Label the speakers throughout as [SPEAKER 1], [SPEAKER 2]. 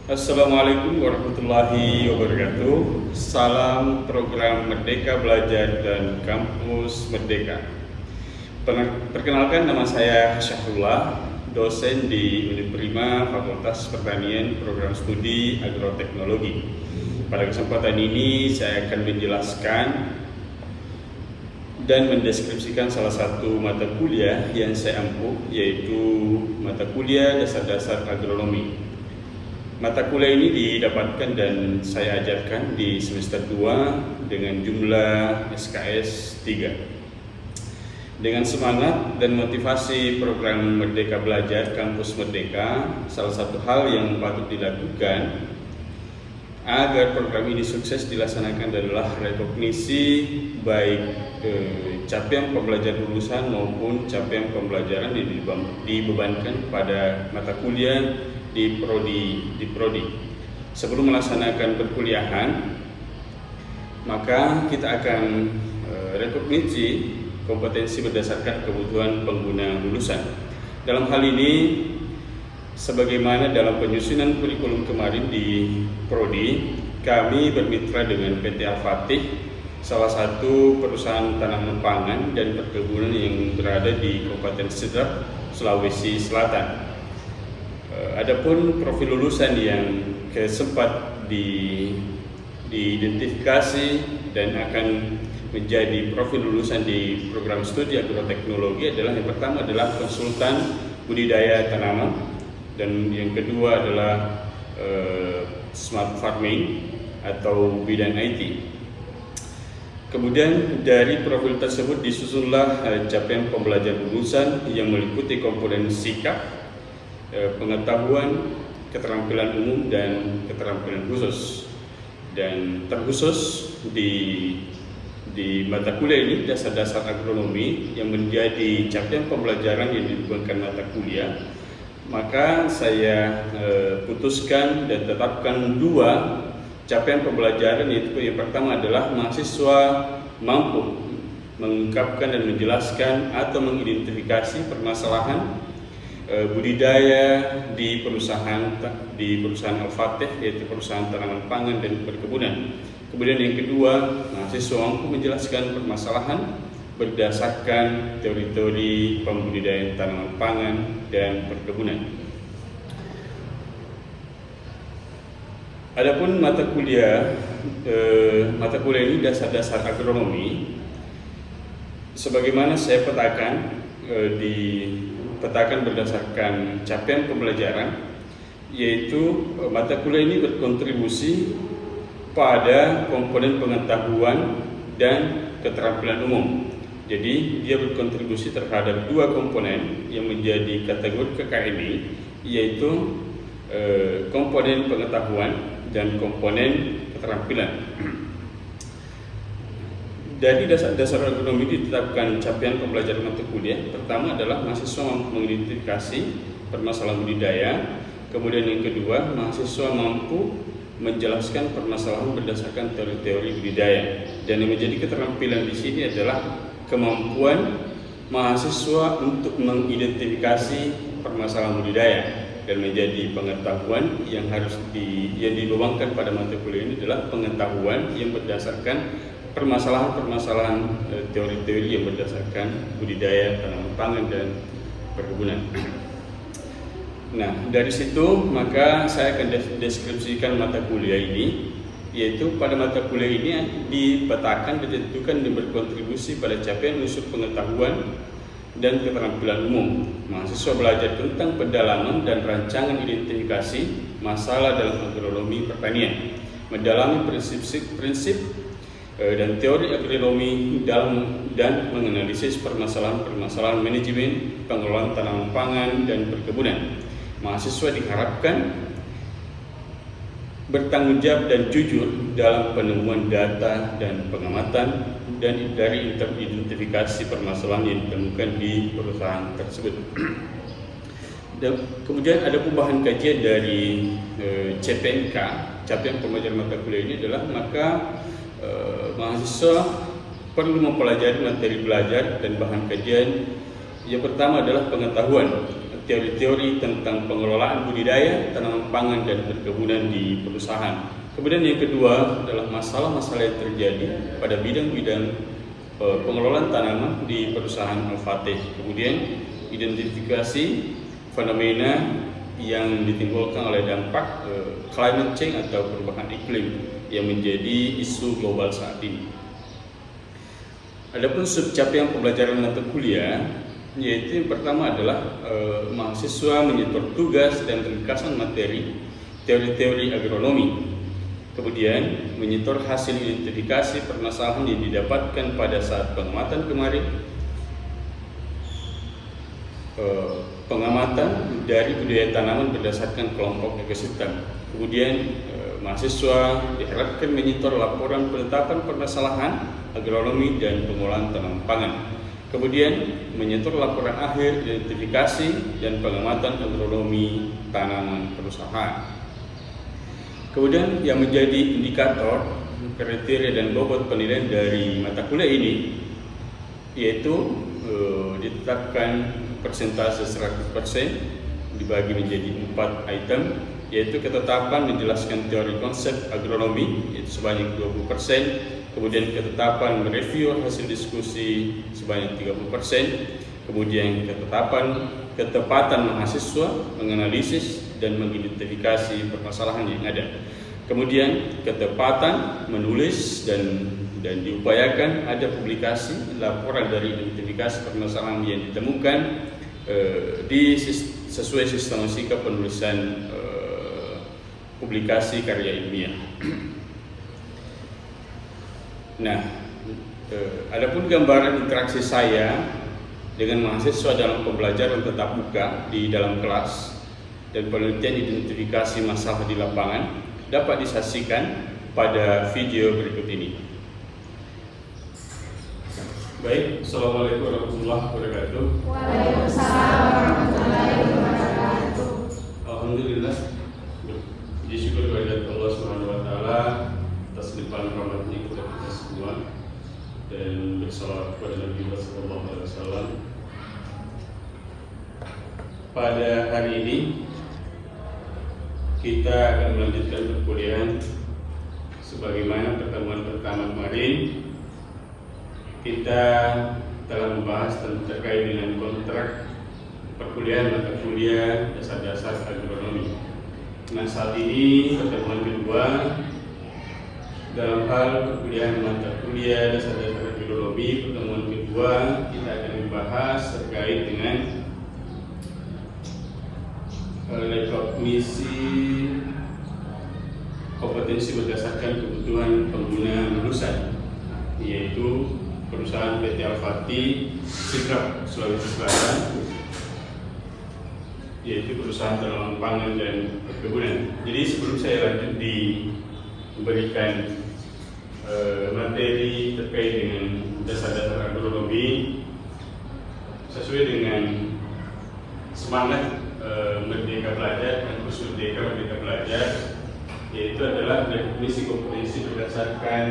[SPEAKER 1] Assalamualaikum warahmatullahi wabarakatuh. Salam program Merdeka Belajar dan Kampus Merdeka. Perkenalkan, nama saya Syahrullah, dosen di Uniprima Fakultas Pertanian Program Studi Agroteknologi. Pada kesempatan ini saya akan menjelaskan dan mendeskripsikan salah satu mata kuliah yang saya ampuh, yaitu mata kuliah dasar-dasar agronomi. Mata kuliah ini didapatkan dan saya ajarkan di semester 2 dengan jumlah SKS 3. Dengan semangat dan motivasi program Merdeka Belajar Kampus Merdeka, salah satu hal yang patut dilakukan agar program ini sukses dilaksanakan adalah rekognisi baik capaian pembelajaran lulusan maupun capaian pembelajaran yang dibebankan pada mata kuliah di prodi. Sebelum melaksanakan perkuliahan, maka kita akan rekognisi kompetensi berdasarkan kebutuhan pengguna lulusan. Dalam hal ini, sebagaimana dalam penyusunan kurikulum kemarin di prodi, kami bermitra dengan PT Al-Fatih, salah satu perusahaan tanaman pangan dan perkebunan yang berada di Kabupaten Sidrap, Sulawesi Selatan. Adapun profil lulusan yang sempat diidentifikasi dan akan menjadi profil lulusan di program studi agroteknologi adalah, yang pertama adalah konsultan budidaya tanaman, dan yang kedua adalah smart farming atau bidang IT. Kemudian dari profil tersebut disusunlah capaian pembelajaran lulusan yang meliputi komponen sikap, pengetahuan, keterampilan umum, dan keterampilan khusus. Dan terkhusus di mata kuliah ini, dasar-dasar agronomi, yang menjadi capaian pembelajaran yang dibebankan mata kuliah, maka saya putuskan dan tetapkan dua capaian pembelajaran, yaitu yang pertama adalah mahasiswa mampu mengungkapkan dan menjelaskan atau mengidentifikasi permasalahan budidaya di perusahaan Al-Fatih, yaitu perusahaan tanaman pangan dan perkebunan. Kemudian yang kedua, mahasiswa mampu menjelaskan permasalahan berdasarkan teori-teori pembudidayaan tanaman pangan dan perkebunan. Adapun mata kuliah ini dasar-dasar agronomi, sebagaimana saya petakan berdasarkan capaian pembelajaran, yaitu mata kuliah ini berkontribusi pada komponen pengetahuan dan keterampilan umum. Jadi dia berkontribusi terhadap dua komponen yang menjadi kategori KKMI, yaitu komponen pengetahuan dan komponen keterampilan. Dari dasar-dasar agronomi ditetapkan capaian pembelajaran mata kuliah. Pertama adalah mahasiswa mampu mengidentifikasi permasalahan budidaya. Kemudian yang kedua, mahasiswa mampu menjelaskan permasalahan berdasarkan teori-teori budidaya. Dan yang menjadi keterampilan di sini adalah kemampuan mahasiswa untuk mengidentifikasi permasalahan budidaya. Dan menjadi pengetahuan yang dibebankan pada mata kuliah ini adalah pengetahuan yang berdasarkan permasalahan teori-teori yang berdasarkan budidaya tanaman pangan dan perkebunan. Nah, dari situ maka saya akan deskripsikan mata kuliah ini, yaitu pada mata kuliah ini dipetakan, ditentukan dan berkontribusi pada capaian unsur pengetahuan dan keterampilan umum. Mahasiswa belajar tentang pendalaman dan rancangan identifikasi masalah dalam agronomi pertanian, mendalami prinsip dan teori agronomi dan menganalisis permasalahan manajemen pengelolaan tanaman pangan dan perkebunan. Mahasiswa diharapkan bertanggung jawab dan jujur dalam penemuan data dan pengamatan dan dari identifikasi permasalahan yang ditemukan di perusahaan tersebut. Dan kemudian ada bahan kajian dari CPMK, capaian pembelajaran mata kuliah ini adalah, maka mahasiswa perlu mempelajari materi belajar dan bahan kajian. Yang pertama adalah pengetahuan teori-teori tentang pengelolaan budidaya, tanaman pangan dan perkebunan di perusahaan. Kemudian yang kedua adalah masalah-masalah yang terjadi pada bidang-bidang pengelolaan tanaman di perusahaan Al-Fatih. Kemudian identifikasi fenomena yang ditimbulkan oleh dampak climate change atau perubahan iklim yang menjadi isu global saat ini. Adapun subcapaian pembelajaran mata kuliah, yaitu yang pertama adalah mahasiswa menyetor tugas dan ringkasan materi teori-teori agronomi. Kemudian menyetor hasil identifikasi permasalahan yang didapatkan pada saat pengamatan kemarin, pengamatan dari budaya tanaman berdasarkan kelompok ekosistem. Kemudian mahasiswa diharapkan menyetor laporan penetapan permasalahan agronomi dan pengolahan tanaman pangan. Kemudian menyetor laporan akhir identifikasi dan pengamatan agronomi tanaman perusahaan. Kemudian yang menjadi indikator, kriteria dan bobot penilaian dari mata kuliah ini yaitu ditetapkan persentase 100% dibagi menjadi 4 item, yaitu ketetapan menjelaskan teori konsep agronomi yaitu sebanyak 20%, kemudian ketetapan mereview hasil diskusi sebanyak 30%, kemudian ketepatan mahasiswa menganalisis dan mengidentifikasi permasalahan yang ada, kemudian ketepatan menulis dan diupayakan ada publikasi laporan dari identifikasi permasalahan yang ditemukan sesuai sistematika penulisan publikasi karya ilmiah. Nah, adapun gambaran interaksi saya dengan mahasiswa dalam pembelajaran tatap muka di dalam kelas dan penelitian identifikasi masalah di lapangan dapat disaksikan pada video berikut ini. Baik, Assalamualaikum warahmatullahi wabarakatuh.
[SPEAKER 2] Waalaikumsalam warahmatullahi wabarakatuh.
[SPEAKER 1] Alhamdulillah, puji syukur kehadirat Allah Subhanahu wa taala atas limpahan rahmatnya kepada kita semua, dan bersalawat kepada Nabi sallallahu alaihi wasallam. Pada hari ini kita akan melanjutkan perkuliahan sebagaimana pertemuan pertama kemarin kita telah membahas terkait dengan kontrak perkuliahan mata kuliah dasar-dasar agronomi. Nah, saat ini pertemuan kedua dalam hal perkuliahan mata kuliah dasar-dasar agronomi. Pertemuan kedua kita akan membahas terkait dengan rekognisi kompetensi berdasarkan kebutuhan pengguna lulusan, yaitu perusahaan PT Al-Fatih Sidrap Sulawesi Selatan, yaitu perusahaan tanaman pangan dan perkebunan. Jadi sebelum saya lanjut memberikan materi terkait dengan dasar-dasar agronomi sesuai dengan semangat Merdeka Belajar dan kurs Merdeka Belajar, yaitu adalah definisi kompetensi berdasarkan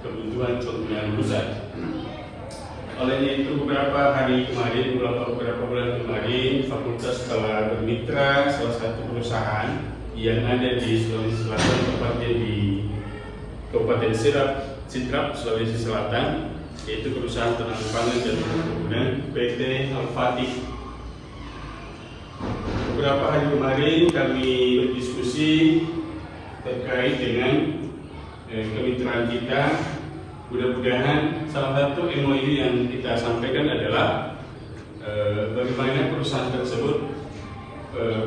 [SPEAKER 1] kebutuhan pengguna lulusan. Olehnya itu beberapa bulan kemarin Fakultas telah bermitra salah satu perusahaan yang ada di Sulawesi Selatan, tepatnya di Kabupaten Sidrap, Sulawesi Selatan, yaitu perusahaan tanaman pangan dan perkebunan PT Al-Fatih. Beberapa hari kemarin kami berdiskusi terkait dengan kemitraan kita. Mudah-mudahan salah satu MOU yang kita sampaikan adalah bagaimana perusahaan tersebut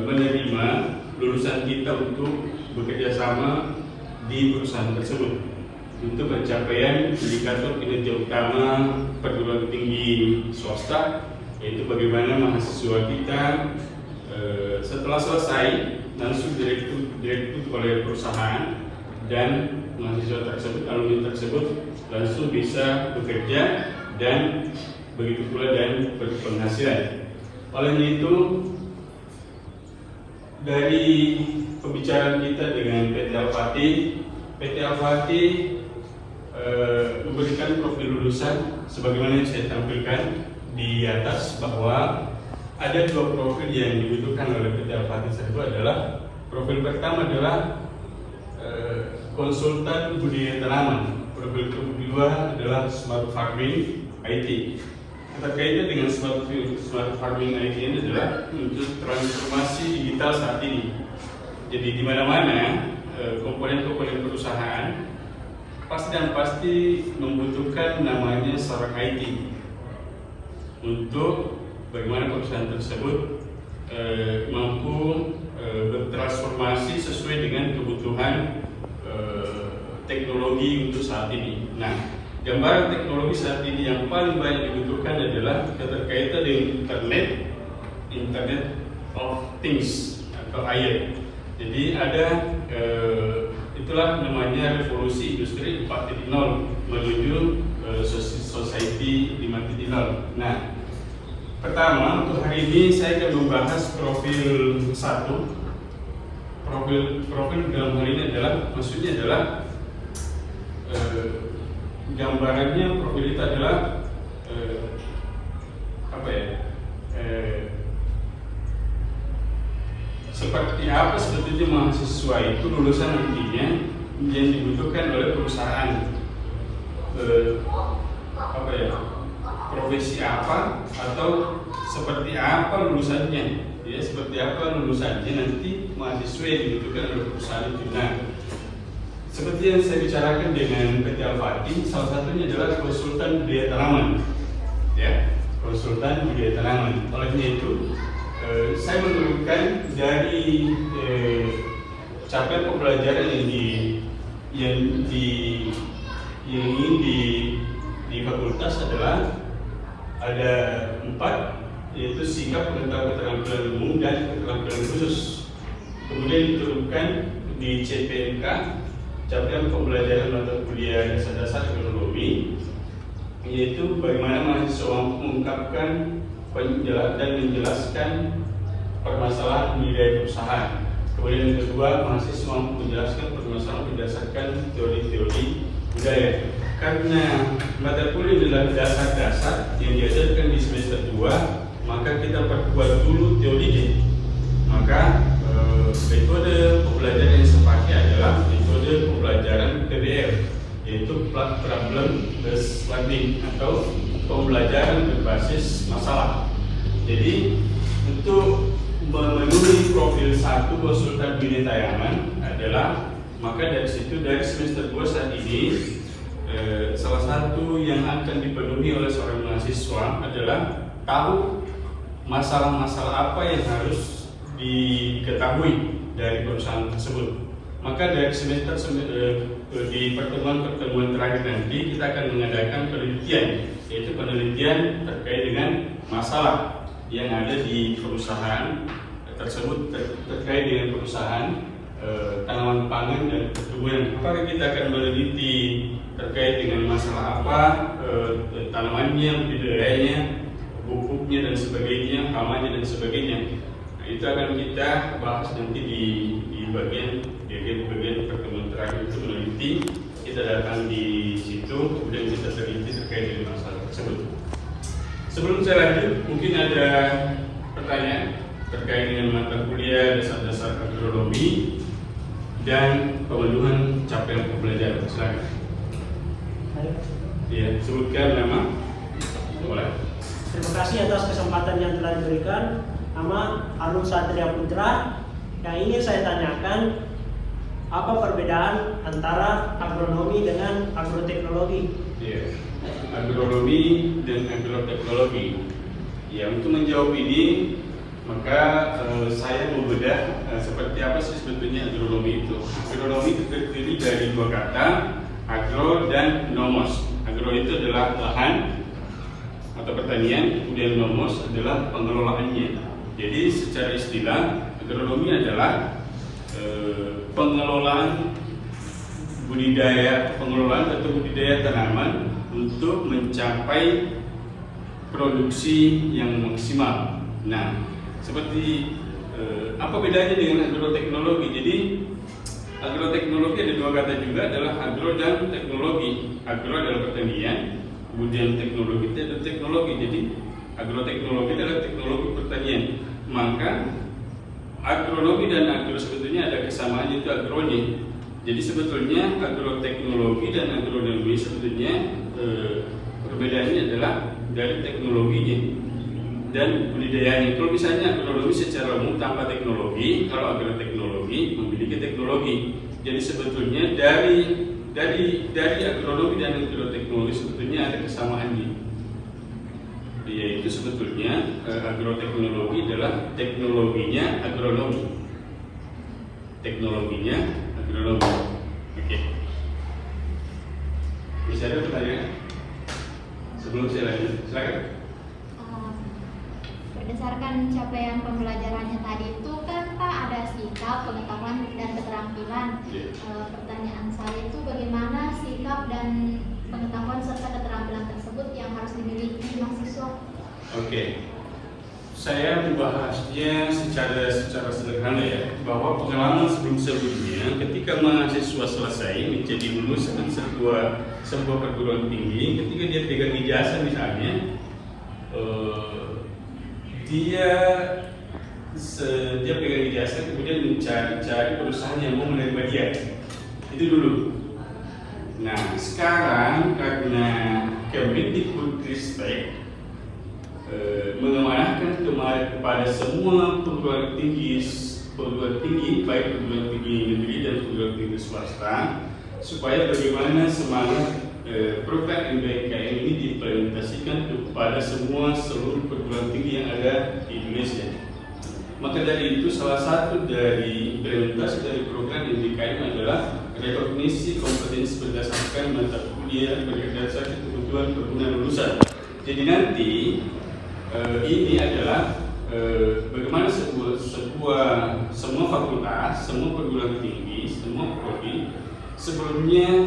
[SPEAKER 1] menerima lulusan kita untuk bekerja sama di perusahaan tersebut untuk pencapaian indikator kinerja utama perguruan tinggi swasta, yaitu bagaimana mahasiswa kita setelah selesai langsung direkrut oleh perusahaan dan mahasiswa tersebut, alumni tersebut langsung bisa bekerja dan begitu pula dan berpenghasilan. Oleh itu, dari pembicaraan kita dengan PT Al-Fatih memberikan profil lulusan sebagaimana yang saya tampilkan di atas, bahwa ada dua profil yang dibutuhkan oleh PT Al-Fatihah. Itu adalah profil pertama adalah konsultan budidaya tanaman. Profil kedua adalah smart farming IT. Terkait dengan smart farming IT ini adalah untuk transformasi digital saat ini. Jadi di mana-mana komponen-komponen perusahaan pasti membutuhkan namanya seorang IT untuk bagaimana perusahaan tersebut mampu bertransformasi sesuai dengan kebutuhan teknologi untuk saat ini. Nah, gambaran teknologi saat ini yang paling banyak dibutuhkan adalah keterkaitan dengan Internet of Things atau IoT. Jadi ada itulah namanya revolusi industri 4.0 menuju society 5.0. Nah, pertama untuk hari ini saya akan membahas profil 1. Profil dalam hal ini adalah maksudnya adalah gambarannya profil itu adalah seperti apa sebetulnya mahasiswa itu lulusan nantinya yang dibutuhkan oleh perusahaan, profesi apa atau seperti apa lulusannya, ya seperti apa lulusannya nanti mahasiswa yang dibutuhkan oleh perusahaan itu. Nah, seperti yang saya bicarakan dengan PT Al-Fatih, salah satunya adalah konsultan budidaya tanaman, ya konsultan budidaya tanaman. Olehnya itu saya menurunkan dari capaian pembelajaran yang di fakultas adalah ada 4, yaitu sikap, pengetahuan, keterampilan umum dan keterampilan khusus. Kemudian diturunkan di CPNK capaian pembelajaran mata kuliah dasar ekonomi, yaitu bagaimana mahasiswa mampu mengungkapkan dan menjelaskan permasalahan budidaya perusahaan. Kemudian yang kedua, mahasiswa mampu menjelaskan permasalahan berdasarkan teori-teori budaya. Karena mata kuliah adalah dasar-dasar yang diajarkan di semester 2, maka kita perkuat dulu teorinya. Maka metode pembelajaran yang saya pakai adalah metode pembelajaran PBL, yaitu problem based learning atau pembelajaran berbasis masalah. Jadi untuk memenuhi profil 1 konsultan budidaya tanaman adalah, maka dari situ dari semester 2 saat ini salah satu yang akan dipenuhi oleh seorang mahasiswa adalah tahu masalah-masalah apa yang harus diketahui dari perusahaan tersebut. Maka dari semester di pertemuan terakhir nanti kita akan mengadakan penelitian, yaitu penelitian terkait dengan masalah yang ada di perusahaan tersebut terkait dengan perusahaan tanaman pangan dan pertumbuhan. Maka kita akan meneliti terkait dengan masalah apa, tanamannya, budidayanya, pupuknya dan sebagainya, hamanya dan sebagainya. Nah, itu akan kita bahas nanti di bagian pertemuan terakhir itu meneliti. Kita datang di situ, kemudian kita teliti terkait dengan masalah tersebut. Sebelum saya lanjut, mungkin ada pertanyaan terkait dengan mata kuliah dasar-dasar agronomi dan pemenuhan capaian pembelajaran. Silakan. Ya, sebutkan nama. Boleh.
[SPEAKER 3] Terima kasih atas kesempatan yang telah diberikan. Nama Arun Satria Putra. Yang ingin saya tanyakan, apa perbedaan antara agronomi dengan agroteknologi?
[SPEAKER 1] Ya, agronomi dan agroteknologi. Ya, untuk menjawab ini, maka saya membedah seperti apa sih sebetulnya agronomi itu. Agronomi itu terdiri dari dua kata, agro dan nomos. Agro itu adalah lahan atau pertanian, kemudian nomos adalah pengelolaannya. Jadi secara istilah, agronomi adalah pengelolaan atau budidaya tanaman untuk mencapai produksi yang maksimal. Nah, seperti apa bedanya dengan agroteknologi? Jadi agroteknologi ada dua kata juga, adalah agro dan teknologi. Agro adalah pertanian, kemudian teknologi itu adalah teknologi. Jadi Agroteknologi adalah teknologi pertanian. Maka agronomi dan agro sebetulnya ada kesamaan, yaitu agronya. Jadi sebetulnya agroteknologi dan agronomi sebetulnya perbedaannya adalah dari teknologinya dan budidayanya. Kalau misalnya agronomi secara umum tanpa teknologi, kalau agroteknologi memiliki teknologi. Jadi sebetulnya dari agronomi dan agroteknologi sebetulnya ada kesamaannya. Yaitu sebetulnya agroteknologi adalah teknologinya agronomi. Teknologinya agronomi. Oke. Bisa ada pertanyaan? Sebelum saya lanjut, silakan.
[SPEAKER 2] Berdasarkan capaian pembelajarannya tadi itu kan Pak ada sikap, pengetahuan dan keterampilan. Pertanyaan saya itu bagaimana sikap dan pengetahuan serta keterampilan tersebut yang harus dimiliki mahasiswa?
[SPEAKER 1] Oke. Saya membahasnya secara sederhana ya, bahwa pengalaman sebelumnya ketika mahasiswa selesai menjadi lulusan sebuah perguruan tinggi, ketika dia pegang ijazah misalnya, dia pegang ijazah kemudian mencari perusahaan yang mau menerima dia. Itu dulu. Nah, sekarang karena Kemendikbudristek mengamanahkan kepada semua perguruan tinggi baik perguruan tinggi negeri dan perguruan tinggi swasta, supaya bagaimana semangat program MBKM ini diimplementasikan kepada seluruh perguruan tinggi yang ada di Indonesia. Maka dari itu salah satu dari implementasi dari program MBKM adalah rekognisi kompetensi berdasarkan mata kuliah berdasarkan kebutuhan perguruan lulusan. Jadi nanti ini adalah bagaimana semua fakultas, semua perguruan tinggi, semua prodi sebelumnya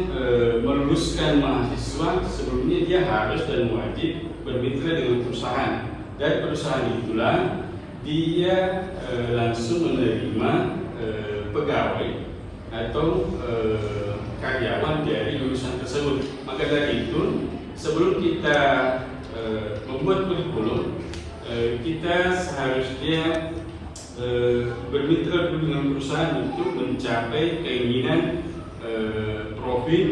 [SPEAKER 1] meluluskan mahasiswa, sebelumnya dia harus dan wajib bermitra dengan perusahaan. Dari perusahaan itulah dia langsung menerima pegawai atau karyawan dari lulusan tersebut. Maka dari itu sebelum kita membuat kurikulum, kita seharusnya bermitra dulu dengan perusahaan untuk mencapai keinginan profil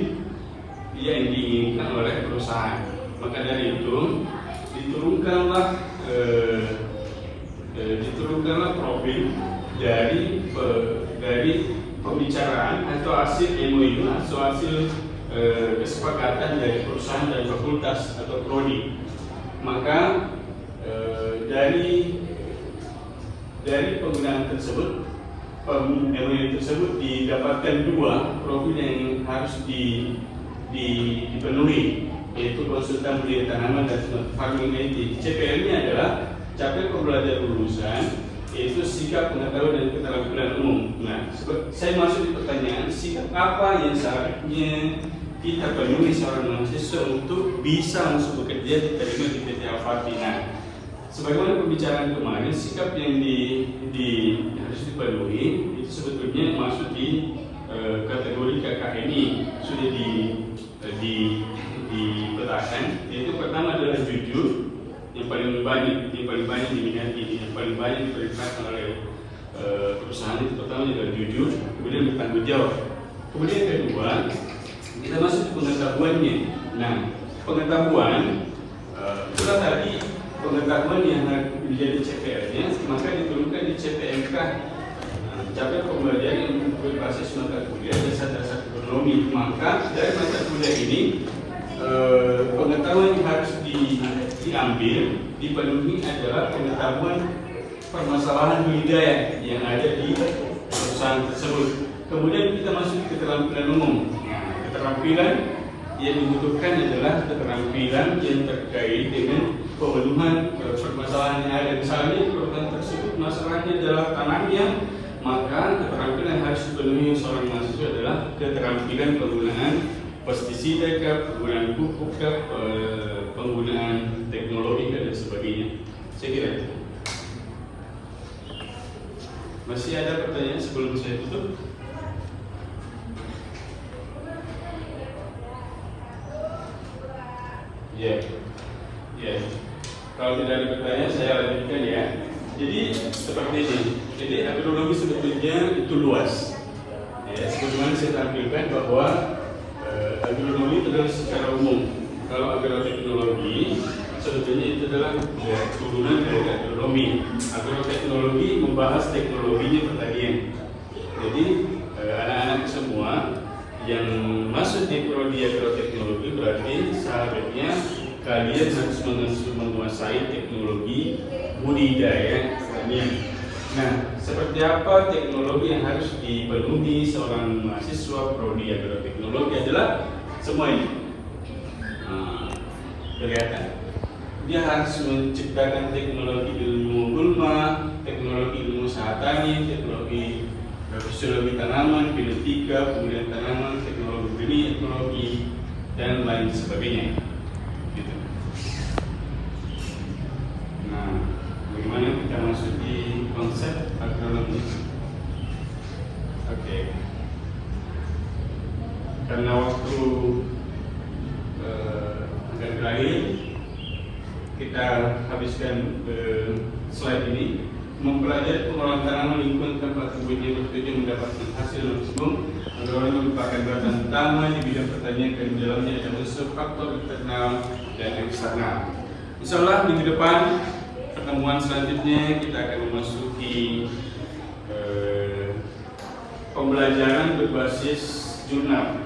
[SPEAKER 1] yang diinginkan oleh perusahaan. Maka dari itu diturunkanlah profil dari pembicaraan atau hasil MOU atau hasil kesepakatan dari perusahaan dan fakultas atau prodi. Maka dari penggunaan tersebut, MOU tersebut didapatkan dua profil yang harus dipenuhi, yaitu konsultan budidaya tanaman dan farming IT. CPL-nya adalah capaian pembelajaran lulusan, yaitu sikap, pengetahuan dan keterampilan umum. Nah, saya masuk di pertanyaan, sikap apa yang seharusnya kita penuhi seorang mahasiswa untuk bisa langsung bekerja diterima di PT Al-Fatih. Nah, sebagaimana pembicaraan kemarin, sikap yang harus dipenuhi itu sebetulnya masuk di kategori KKNI, sudah dipetakan. Yaitu pertama adalah jujur, yang paling banyak diminati, yang paling banyak diperintahkan oleh perusahaan itu pertama adalah jujur, kemudian bertanggung jawab. Kemudian yang kedua, kita masuk ke pengetahuannya. Nah, pengetahuan itulah tadi pengetahuan yang menjadi CPR-nya, maka diturunkan di CPMK. Capaian pembelajaran yang berbasis mata kuliah dasar-dasar ekonomi. Maka dari mata kuliah ini pengetahuan yang harus diambil, dipenuhi adalah pengetahuan permasalahan budidaya yang ada di perusahaan tersebut. Kemudian kita masuk ke keterampilan umum. Keterampilan yang dibutuhkan adalah keterampilan yang terkait dengan pemenuhan permasalahan yang ada. Misalnya program tersebut masalahnya adalah tanahnya, maka keterampilan yang harus dipenuhi seorang mahasiswa adalah keterampilan penggunaan pestisida, penggunaan pupuk, penggunaan teknologi dan sebagainya. Saya kira itu. Masih ada pertanyaan sebelum saya tutup? Ya. Kalau Kalau tidak ada pertanyaan, saya lanjutkan ya. Jadi seperti ini. Jadi agronomi sebetulnya itu luas. Ya, sebagaimana saya tampilkan bahwa agronomi itu adalah secara umum. Kalau agroteknologi sebetulnya itu adalah turunan dari agronomi. Agroteknologi membahas teknologinya pertanian. Jadi anak-anak semua yang masuk di prodi agroteknologi berarti seharusnya kalian harus menguasai teknologi budidaya pertanian. Nah, seperti apa teknologi yang harus dipenuhi seorang mahasiswa prodi agroteknologi adalah semua ini. Kelihatan. Dia harus menciptakan teknologi ilmu gulma, teknologi ilmu usaha tani, teknologi fisiologi tanaman, genetika, kemudian tanaman, teknologi benih, ekologi, dan lain sebagainya. Gitu. Nah, bagaimana kita masuk di konsep agronomi? Oke. Karena waktu agak terakhir, kita habiskan slide ini. Mempelajari pengolahan tanaman lingkungan tempat tumbuhnya bertujuan mendapatkan hasil maksimum. Agronomi merupakan bahan utama di bidang pertanian dan di dalamnya ada unsur faktor internal dan eksternal. Insyaallah minggu depan pertemuan selanjutnya kita akan memasuki pembelajaran berbasis jurnal.